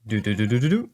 Do do do do do do.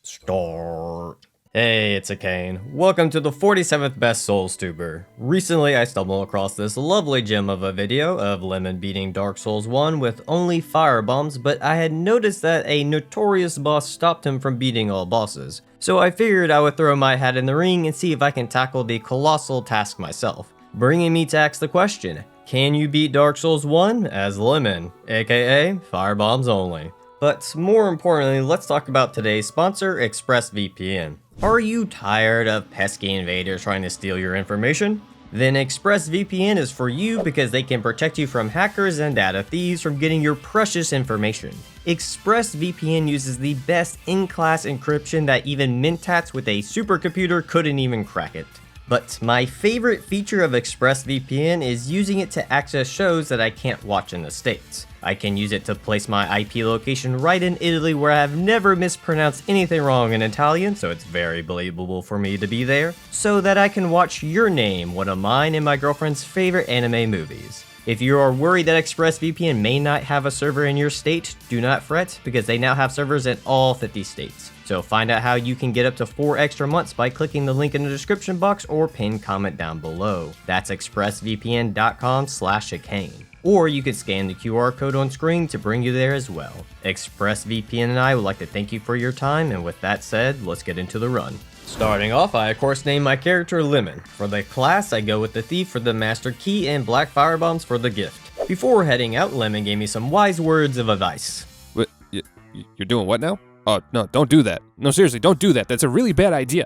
Start. Hey, it's Akane. Welcome to the 47th Best Souls Tuber. Recently, I stumbled across this lovely gem of a video of Lemon beating Dark Souls 1 with only Firebombs, but I had noticed that a notorious boss stopped him from beating all bosses. So I figured I would throw my hat in the ring and see if I can tackle the colossal task myself. Bringing me to ask the question, can you beat Dark Souls 1 as Lemon, aka Firebombs only? But more importantly, let's talk about today's sponsor, ExpressVPN. Are you tired of pesky invaders trying to steal your information? Then ExpressVPN is for you because they can protect you from hackers and data thieves from getting your precious information. ExpressVPN uses the best in-class encryption that even Mentats with a supercomputer couldn't even crack it. But my favorite feature of ExpressVPN is using it to access shows that I can't watch in the States. I can use it to place my IP location right in Italy where I have never mispronounced anything wrong in Italian, so it's very believable for me to be there, so that I can watch Your Name, one of mine and my girlfriend's favorite anime movies. If you are worried that ExpressVPN may not have a server in your state, do not fret, because they now have servers in all 50 states. So find out how you can get up to 4 extra months by clicking the link in the description box or pinned comment down below. That's expressvpn.com/Akane. Or you could scan the QR code on screen to bring you there as well. ExpressVPN and I would like to thank you for your time, and with that said, let's get into the run. Starting off, I of course name my character Lemon. For the class, I go with the Thief for the Master Key and Black Firebombs for the gift. Before heading out, Lemon gave me some wise words of advice. What? You're doing what now? Oh, no, don't do that. No, seriously, don't do that. That's a really bad idea.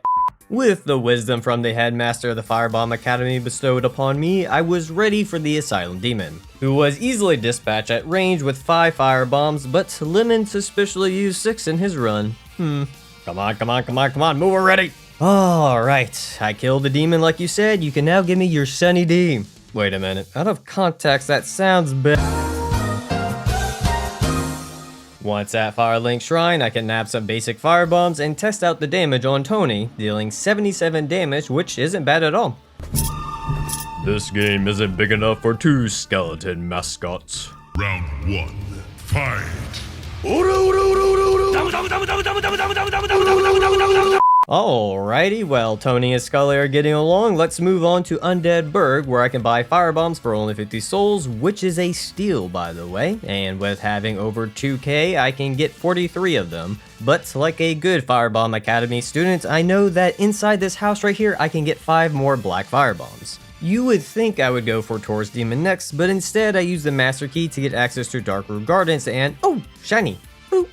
With the wisdom from the headmaster of the Firebomb Academy bestowed upon me, I was ready for the Asylum Demon, who was easily dispatched at range with 5 firebombs, but Lemon suspiciously used 6 in his run. Come on, move already! Alright, I killed the demon like you said, you can now give me your Sunny D. Wait a minute, out of context that sounds bad. Once at Firelink Shrine, I can nab some basic firebombs and test out the damage on Tony, dealing 77 damage, which isn't bad at all. This game isn't big enough for 2 skeleton mascots. Round 1, fight! Alrighty, well, Tony and Scully are getting along. Let's move on to Undead Burg, where I can buy firebombs for only 50 souls, which is a steal, by the way. And with having over 2k, I can get 43 of them. But like a good Firebomb Academy student, I know that inside this house right here, I can get 5 more black firebombs. You would think I would go for Taurus Demon next, but instead I use the Master Key to get access to Darkroot Gardens and... oh, shiny! Ooh,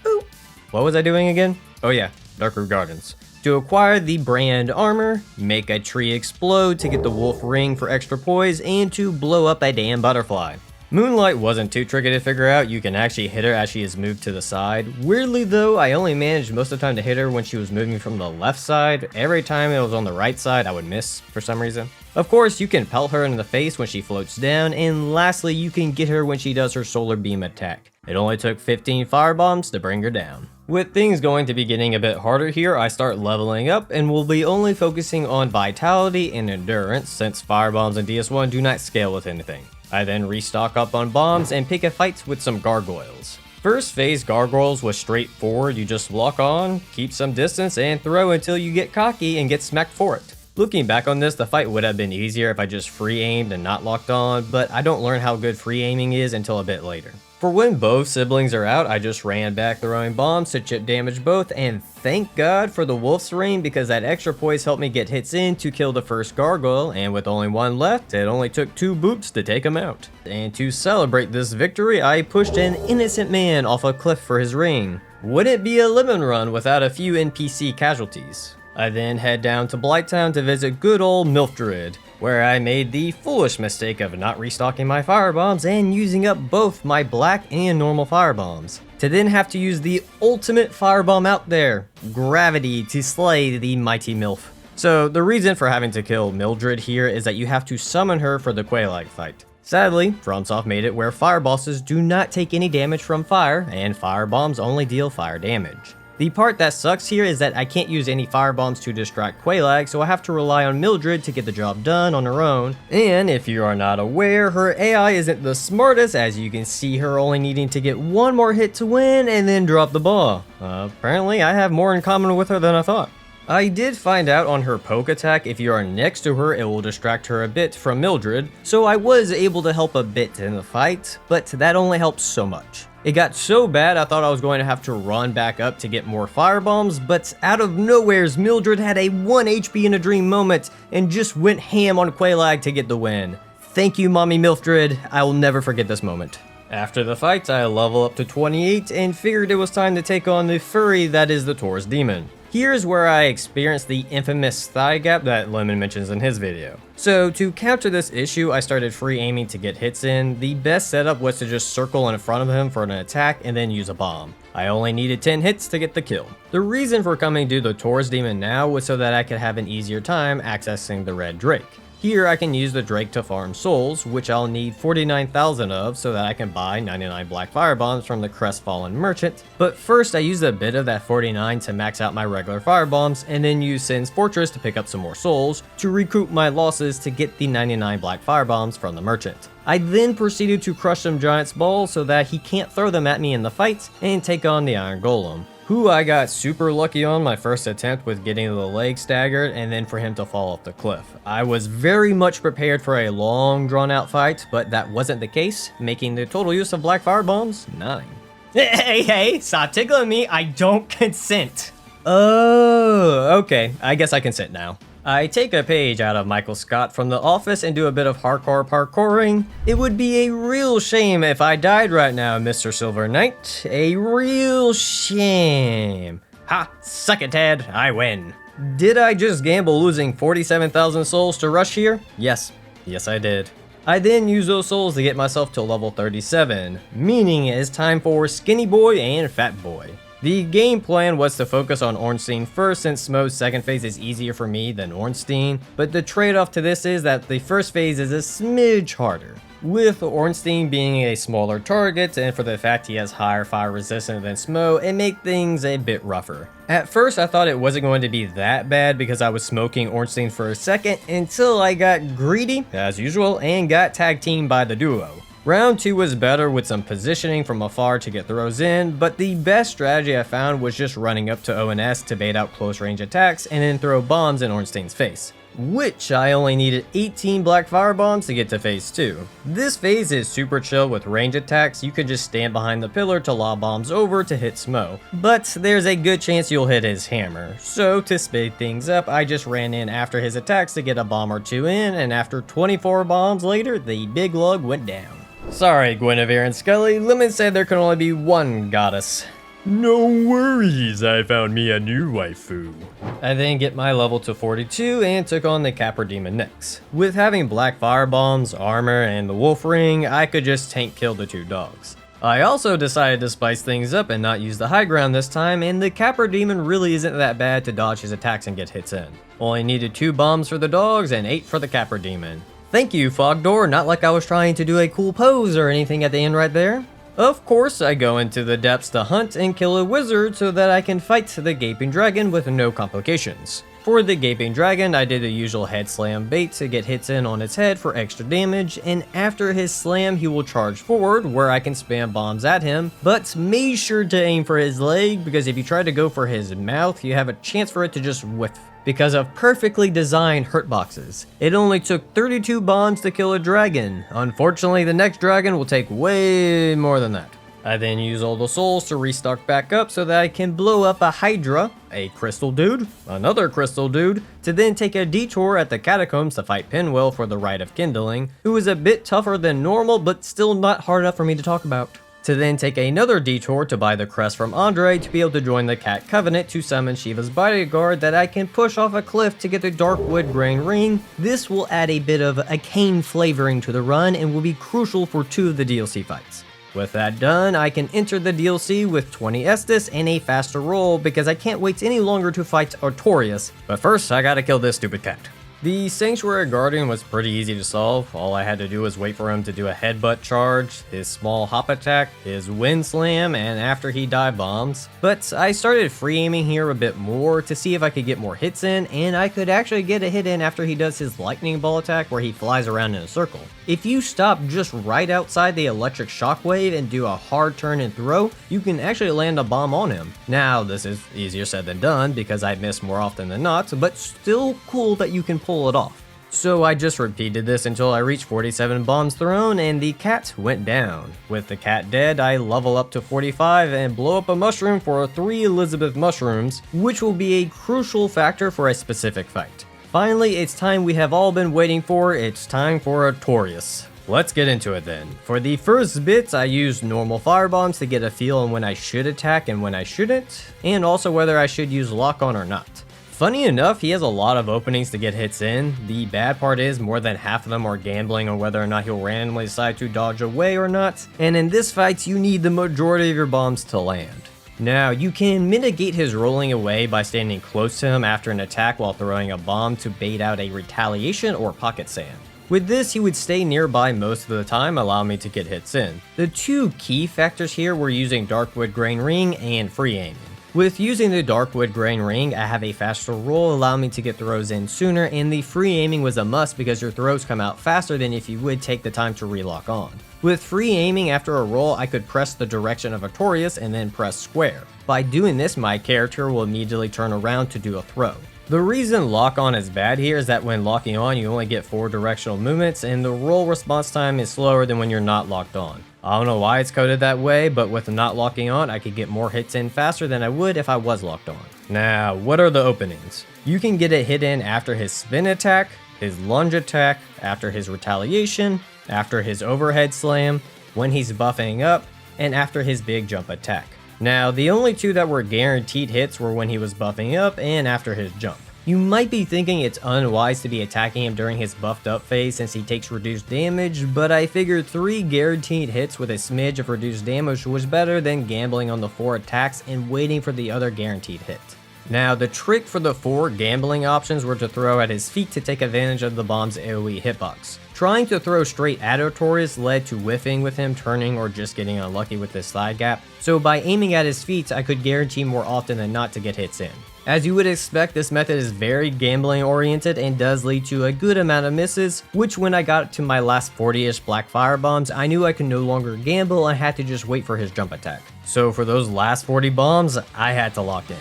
ooh. What was I doing again? Oh yeah, Darkroot Gardens. To acquire the brand armor, make a tree explode to get the wolf ring for extra poise, and to blow up a damn butterfly. Moonlight wasn't too tricky to figure out, you can actually hit her as she is moved to the side. Weirdly though, I only managed most of the time to hit her when she was moving from the left side. Every time it was on the right side, I would miss for some reason. Of course, you can pelt her in the face when she floats down, and lastly, you can get her when she does her solar beam attack. It only took 15 firebombs to bring her down. With things going to be getting a bit harder here, I start leveling up and will be only focusing on vitality and endurance since firebombs in DS1 do not scale with anything. I then restock up on bombs and pick a fight with some gargoyles. First phase gargoyles was straightforward, you just walk on, keep some distance, and throw until you get cocky and get smacked for it. Looking back on this, the fight would have been easier if I just free aimed and not locked on, but I don't learn how good free aiming is until a bit later. For when both siblings are out, I just ran back throwing bombs to chip damage both, and thank God for the wolf's ring because that extra poise helped me get hits in to kill the first gargoyle, and with only 1 left, it only took 2 boots to take him out. And to celebrate this victory, I pushed an innocent man off a cliff for his ring. Wouldn't be a Lemon run without a few NPC casualties. I then head down to Blighttown to visit good old Mildred, where I made the foolish mistake of not restocking my firebombs and using up both my black and normal firebombs, to then have to use the ultimate firebomb out there, Gravity, to slay the mighty MILF. So the reason for having to kill Mildred here is that you have to summon her for the Quelaag fight. Sadly, FromSoft made it where fire bosses do not take any damage from fire, and firebombs only deal fire damage. The part that sucks here is that I can't use any firebombs to distract Quelaag, so I have to rely on Mildred to get the job done on her own. And if you are not aware, her AI isn't the smartest, as you can see her only needing to get one more hit to win and then drop the ball. Apparently I have more in common with her than I thought. I did find out on her poke attack, if you are next to her, it will distract her a bit from Mildred, so I was able to help a bit in the fight, but that only helps so much. It got so bad I thought I was going to have to run back up to get more firebombs, but out of nowheres, Mildred had a 1 HP in a dream moment and just went ham on Quelaag to get the win. Thank you, Mommy Mildred. I will never forget this moment. After the fight, I level up to 28 and figured it was time to take on the furry that is the Taurus demon. Here's where I experienced the infamous thigh gap that Lemon mentions in his video. So to counter this issue, I started free aiming to get hits in. The best setup was to just circle in front of him for an attack and then use a bomb. I only needed 10 hits to get the kill. The reason for coming to the Taurus demon now was so that I could have an easier time accessing the red drake. Here I can use the drake to farm souls, which I'll need 49,000 of so that I can buy 99 black firebombs from the crestfallen merchant. But first I used a bit of that 49 to max out my regular firebombs and then use Sin's Fortress to pick up some more souls to recoup my losses to get the 99 black firebombs from the merchant. I then proceeded to crush some giant's balls so that he can't throw them at me in the fight and take on the Iron Golem, who I got super lucky on my first attempt with getting the leg staggered and then for him to fall off the cliff. I was very much prepared for a long drawn out fight, but that wasn't the case, making the total use of black firebombs 9. Hey, stop tickling me, I don't consent. Oh, okay, I guess I consent now. I take a page out of Michael Scott from The Office and do a bit of hardcore parkouring. It would be a real shame if I died right now, Mr. Silver Knight. A real shame. Ha! Suck it, Ted. I win. Did I just gamble losing 47,000 souls to rush here? Yes. Yes, I did. I then use those souls to get myself to level 37, meaning it is time for Skinny Boy and Fat Boy. The game plan was to focus on Ornstein first, since Smough's second phase is easier for me than Ornstein, but the trade-off to this is that the first phase is a smidge harder, with Ornstein being a smaller target, and for the fact he has higher fire resistance than Smough, it makes things a bit rougher. At first I thought it wasn't going to be that bad because I was smoking Ornstein for a second, until I got greedy, as usual, and got tag teamed by the duo. Round 2 was better with some positioning from afar to get throws in, but the best strategy I found was just running up to ONS to bait out close range attacks and then throw bombs in Ornstein's face, which I only needed 18 black firebombs to get to phase 2. This phase is super chill with range attacks. You can just stand behind the pillar to lob bombs over to hit Smough, but there's a good chance you'll hit his hammer. So to speed things up, I just ran in after his attacks to get a bomb or two in, and after 24 bombs later, the big lug went down. Sorry, Guinevere and Scully, Lemon said there can only be one goddess. No worries, I found me a new waifu. I then get my level to 42 and took on the Capra Demon next. With having black firebombs, armor, and the wolf ring, I could just tank kill the two dogs. I also decided to spice things up and not use the high ground this time, and the Capra Demon really isn't that bad to dodge his attacks and get hits in. Only needed 2 bombs for the dogs and 8 for the Capra Demon. Thank you, Fogdoor, not like I was trying to do a cool pose or anything at the end right there. Of course, I go into the depths to hunt and kill a wizard so that I can fight the Gaping Dragon with no complications. For the Gaping Dragon, I did the usual head slam bait to get hits in on its head for extra damage, and after his slam he will charge forward where I can spam bombs at him, but make sure to aim for his leg, because if you try to go for his mouth, you have a chance for it to just whiff, because of perfectly designed hurt boxes. It only took 32 bombs to kill a dragon. Unfortunately, the next dragon will take way more than that. I then use all the souls to restock back up so that I can blow up a Hydra, a crystal dude, another crystal dude, to then take a detour at the Catacombs to fight Pinwheel for the Rite of Kindling, who is a bit tougher than normal but still not hard enough for me to talk about. To then take another detour to buy the crest from Andre to be able to join the Cat Covenant to summon Shiva's bodyguard that I can push off a cliff to get the Darkwood Grain Ring. This will add a bit of arcane flavoring to the run and will be crucial for 2 of the DLC fights. With that done, I can enter the DLC with 20 Estus and a faster roll because I can't wait any longer to fight Artorias, but first I gotta kill this stupid cat. The Sanctuary Guardian was pretty easy to solve. All I had to do was wait for him to do a headbutt charge, his small hop attack, his wind slam, and after he dive bombs. But I started free aiming here a bit more to see if I could get more hits in, and I could actually get a hit in after he does his lightning ball attack where he flies around in a circle. If you stop just right outside the electric shockwave and do a hard turn and throw, you can actually land a bomb on him. Now this is easier said than done because I miss more often than not, but still cool that you can pull it off. So I just repeated this until I reached 47 bombs thrown and the cat went down. With the cat dead, I level up to 45 and blow up a mushroom for 3 Elizabeth mushrooms, which will be a crucial factor for a specific fight. Finally, it's time we have all been waiting for. It's time for Artorias. Let's get into it then. For the first bit, I used normal firebombs to get a feel on when I should attack and when I shouldn't, and also whether I should use lock on or not. Funny enough, he has a lot of openings to get hits in. The bad part is more than half of them are gambling on whether or not he'll randomly decide to dodge away or not, and in this fight you need the majority of your bombs to land. Now, you can mitigate his rolling away by standing close to him after an attack while throwing a bomb to bait out a retaliation or pocket sand. With this, he would stay nearby most of the time, allowing me to get hits in. The two key factors here were using Darkwood Grain Ring and free aiming. With using the Darkwood Grain Ring, I have a faster roll allowing me to get throws in sooner, and the free aiming was a must because your throws come out faster than if you would take the time to relock on. With free aiming after a roll, I could press the direction of Artorias and then press square. By doing this, my character will immediately turn around to do a throw. The reason lock on is bad here is that when locking on, you only get 4 directional movements, and the roll response time is slower than when you're not locked on. I don't know why it's coded that way, but with not locking on, I could get more hits in faster than I would if I was locked on. Now, what are the openings? You can get a hit in after his spin attack, his lunge attack, after his retaliation, after his overhead slam, when he's buffing up, and after his big jump attack. Now, the only 2 that were guaranteed hits were when he was buffing up and after his jump. You might be thinking it's unwise to be attacking him during his buffed up phase since he takes reduced damage, but I figured 3 guaranteed hits with a smidge of reduced damage was better than gambling on the 4 attacks and waiting for the other guaranteed hit. Now, the trick for the 4 gambling options were to throw at his feet to take advantage of the bomb's AoE hitbox. Trying to throw straight at Artorias led to whiffing with him turning or just getting unlucky with his side gap, so by aiming at his feet I could guarantee more often than not to get hits in. As you would expect, this method is very gambling oriented and does lead to a good amount of misses, which when I got to my last 40-ish black firebombs, I knew I could no longer gamble and had to just wait for his jump attack. So for those last 40 bombs, I had to lock in.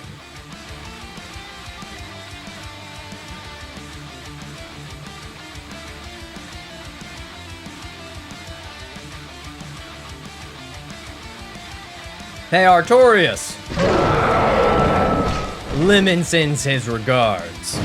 Hey Artorias! Lemon sends his regards.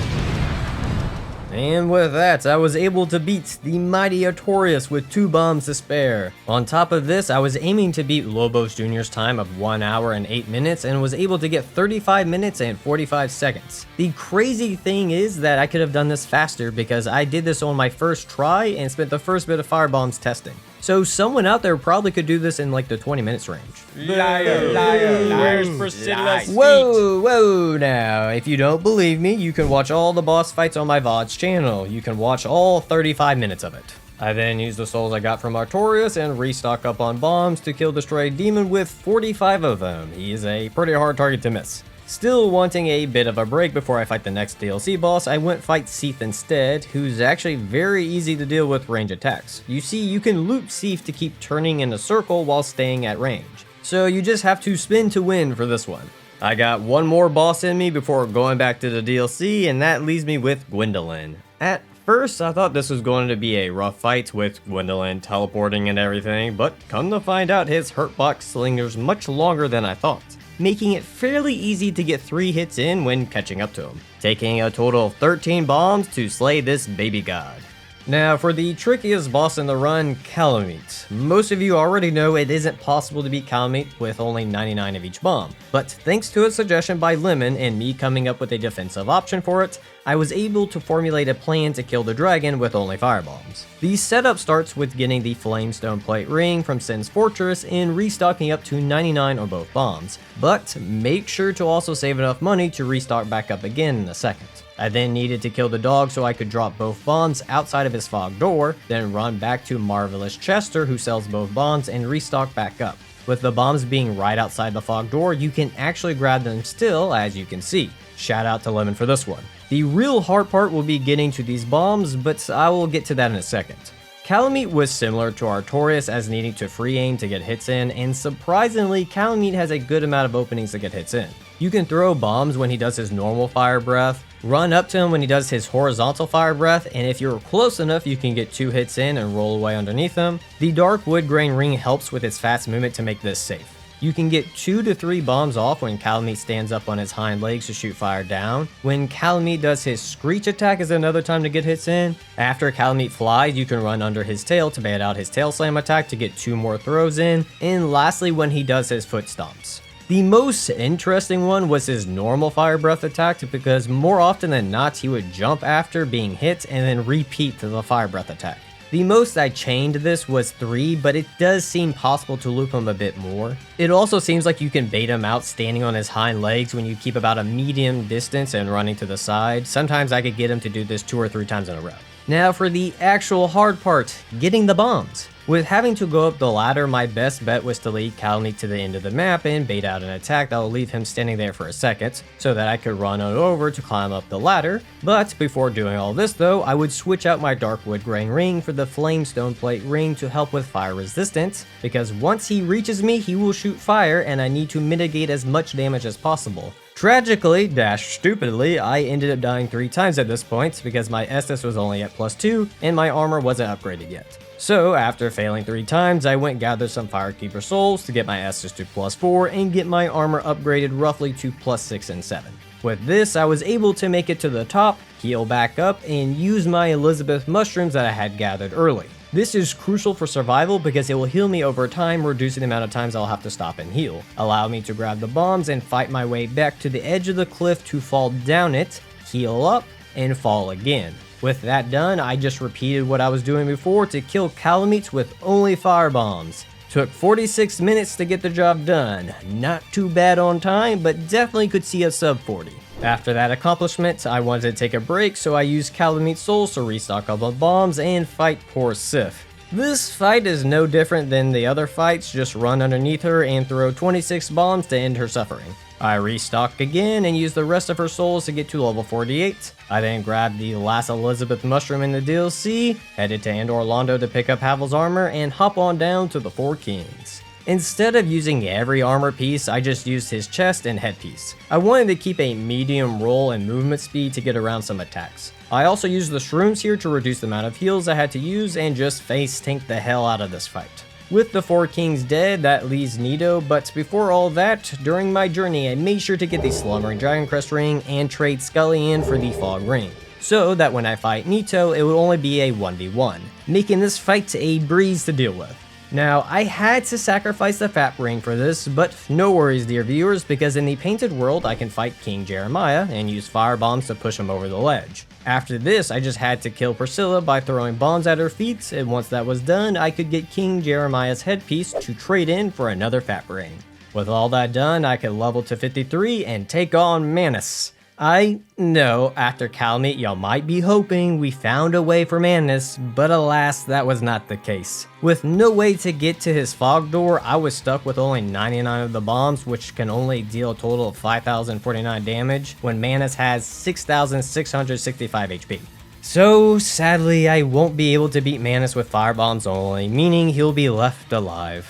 And with that, I was able to beat the mighty Artorias with 2 bombs to spare. On top of this, I was aiming to beat Lobos Jr.'s time of 1 hour and 8 minutes and was able to get 35 minutes and 45 seconds. The crazy thing is that I could have done this faster because I did this on my first try and spent the first bit of firebombs testing. So someone out there probably could do this in like the 20 minutes range. Liar, liar, liar. Where's Priscilla's feet? Whoa now. If you don't believe me, you can watch all the boss fights on my VOD's channel. You can watch all 35 minutes of it. I then used the souls I got from Artorias and restock up on bombs to kill Destroy Demon with 45 of them. He is a pretty hard target to miss. Still wanting a bit of a break before I fight the next DLC boss, I went fight Seath instead, who's actually very easy to deal with range attacks. You see, you can loop Seath to keep turning in a circle while staying at range. So you just have to spin to win for this one. I got one more boss in me before going back to the DLC, and that leaves me with Gwendolyn. At first, I thought this was going to be a rough fight with Gwendolyn teleporting and everything, but come to find out his hurtbox lingers much longer than I thought, making it fairly easy to get 3 hits in when catching up to him, taking a total of 13 bombs to slay this baby god. Now for the trickiest boss in the run, Kalameet. Most of you already know it isn't possible to beat Kalameet with only 99 of each bomb, but thanks to a suggestion by Lemon and me coming up with a defensive option for it, I was able to formulate a plan to kill the dragon with only firebombs. The setup starts with getting the Flamestone Plate Ring from Sin's Fortress and restocking up to 99 on both bombs, but make sure to also save enough money to restock back up again in a second. I then needed to kill the dog so I could drop both bombs outside of his fog door, then run back to Marvelous Chester who sells both bombs and restock back up. With the bombs being right outside the fog door, you can actually grab them still, as you can see. Shout out to Lemon for this one. The real hard part will be getting to these bombs, but I will get to that in a second. Kalameet was similar to Artorias as needing to free aim to get hits in, and surprisingly, Kalameet has a good amount of openings to get hits in. You can throw bombs when he does his normal fire breath, run up to him when he does his horizontal fire breath, and if you're close enough you can get 2 hits in and roll away underneath him. The dark wood grain ring helps with its fast movement to make this safe. You can get 2 to 3 bombs off when Kalameet stands up on his hind legs to shoot fire down. When Kalameet does his screech attack is another time to get hits in. After Kalameet flies, you can run under his tail to bait out his tail slam attack to get 2 more throws in. And lastly, when he does his foot stomps. The most interesting one was his normal fire breath attack because more often than not he would jump after being hit and then repeat the fire breath attack. The most I chained this was 3, but it does seem possible to loop him a bit more. It also seems like you can bait him out standing on his hind legs when you keep about a medium distance and running to the side. Sometimes I could get him to do this 2 or 3 times in a row. Now for the actual hard part, getting the bombs. With having to go up the ladder, my best bet was to lead Kalameet to the end of the map and bait out an attack that will leave him standing there for a second, so that I could run on over to climb up the ladder. But before doing all this though, I would switch out my Darkwood Grain ring for the Flamestone Plate ring to help with fire resistance, because once he reaches me, he will shoot fire and I need to mitigate as much damage as possible. Tragically, stupidly, I ended up dying 3 times at this point because my Estus was only at +2 and my armor wasn't upgraded yet. So after failing 3 times, I went and gathered some Firekeeper souls to get my Estus to +4 and get my armor upgraded roughly to +6 and 7. With this, I was able to make it to the top, heal back up, and use my Elizabeth mushrooms that I had gathered early. This is crucial for survival because it will heal me over time, reducing the amount of times I'll have to stop and heal, allow me to grab the bombs and fight my way back to the edge of the cliff to fall down it, heal up, and fall again. With that done, I just repeated what I was doing before to kill Kalameet with only firebombs. Took 46 minutes to get the job done. Not too bad on time, but definitely could see a sub 40. After that accomplishment, I wanted to take a break, so I used Kalameet souls to restock all the bombs and fight poor Sif. This fight is no different than the other fights, just run underneath her and throw 26 bombs to end her suffering. I restocked again and used the rest of her souls to get to level 48. I then grabbed the last Elizabeth mushroom in the DLC, headed to Rondo to pick up Havel's armor, and hop on down to the 4 Kings. Instead of using every armor piece, I just used his chest and headpiece. I wanted to keep a medium roll and movement speed to get around some attacks. I also used the shrooms here to reduce the amount of heals I had to use and just face tank the hell out of this fight. With the 4 Kings dead, that leaves Nito, but before all that, during my journey I made sure to get the Slumbering Dragon Crest ring and trade Scully in for the Fog ring, so that when I fight Nito it would only be a 1v1, making this fight a breeze to deal with. Now, I had to sacrifice the Fat ring for this, but no worries dear viewers, because in the Painted World I can fight King Jeremiah and use Firebombs to push him over the ledge. After this, I just had to kill Priscilla by throwing bombs at her feet, and once that was done, I could get King Jeremiah's headpiece to trade in for another Fat ring. With all that done, I could level to 53 and take on Manus. I know, after Kalameet, y'all might be hoping we found a way for Manus, but alas, that was not the case. With no way to get to his fog door, I was stuck with only 99 of the bombs, which can only deal a total of 5,049 damage, when Manus has 6,665 HP. So, sadly, I won't be able to beat Manus with firebombs only, meaning he'll be left alive.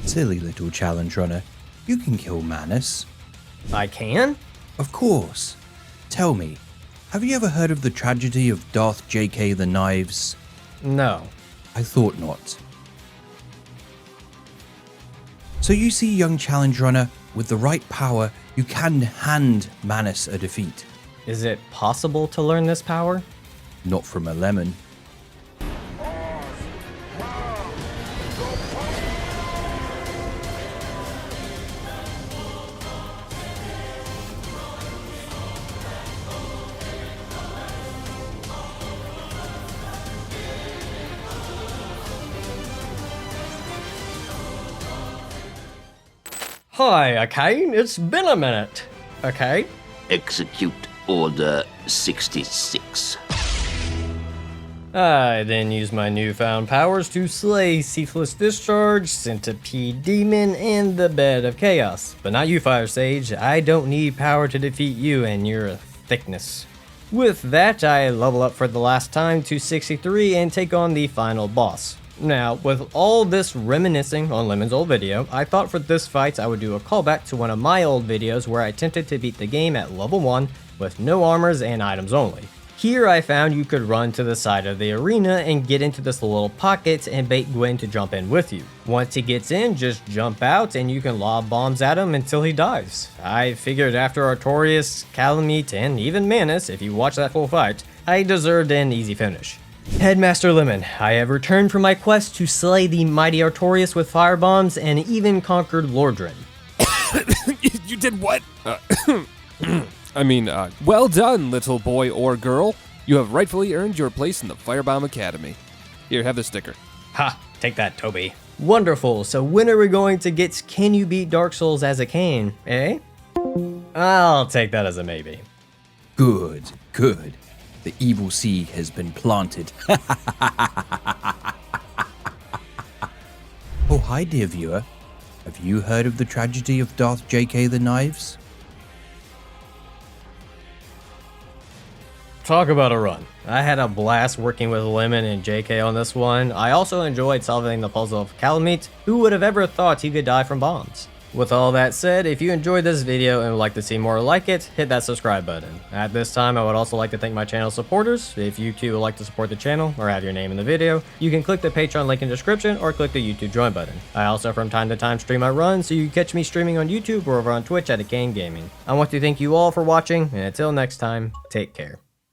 Silly little challenge runner. You can kill Manus. I can? Of course. Tell me, have you ever heard of the tragedy of Darth J.K. the Knives? No. I thought not. So you see, young challenge runner, with the right power, you can hand Manus a defeat. Is it possible to learn this power? Not from a lemon. Hi, Akane, it's been a minute. Okay? Execute. Order 66. I then used my newfound powers to slay Ceaseless Discharge, Centipede Demon, and the Bed of Chaos. But not you, Fire Sage. I don't need power to defeat you and your thickness. With that, I level up for the last time to 63 and take on the final boss. Now, with all this reminiscing on Lemon's old video, I thought for this fight I would do a callback to one of my old videos where I attempted to beat the game at level 1 with no armors and items only. Here I found you could run to the side of the arena and get into this little pocket and bait Gwen to jump in with you. Once he gets in, just jump out and you can lob bombs at him until he dies. I figured after Artorias, Kalameet, and even Manus, if you watch that full fight, I deserved an easy finish. Headmaster Lemon, I have returned from my quest to slay the mighty Artorias with firebombs and even conquered Lordran. You did what? Well done, little boy or girl. You have rightfully earned your place in the Firebomb Academy. Here, have the sticker. Ha! Take that, Toby. Wonderful, so when are we going to get Can You Beat Dark Souls as a Cain, eh? I'll take that as a maybe. Good, good. The evil seed has been planted. Oh, hi, dear viewer. Have you heard of the tragedy of Darth J.K. the Knives? Talk about a run. I had a blast working with Lemon and JK on this one. I also enjoyed solving the puzzle of Kalameet. Who would have ever thought he could die from bombs? With all that said, if you enjoyed this video and would like to see more like it, hit that subscribe button. At this time, I would also like to thank my channel supporters. If you too would like to support the channel or have your name in the video, you can click the Patreon link in the description or click the YouTube join button. I also from time to time stream my runs, so you can catch me streaming on YouTube or over on Twitch at Cain Gaming. I want to thank you all for watching, and until next time, take care.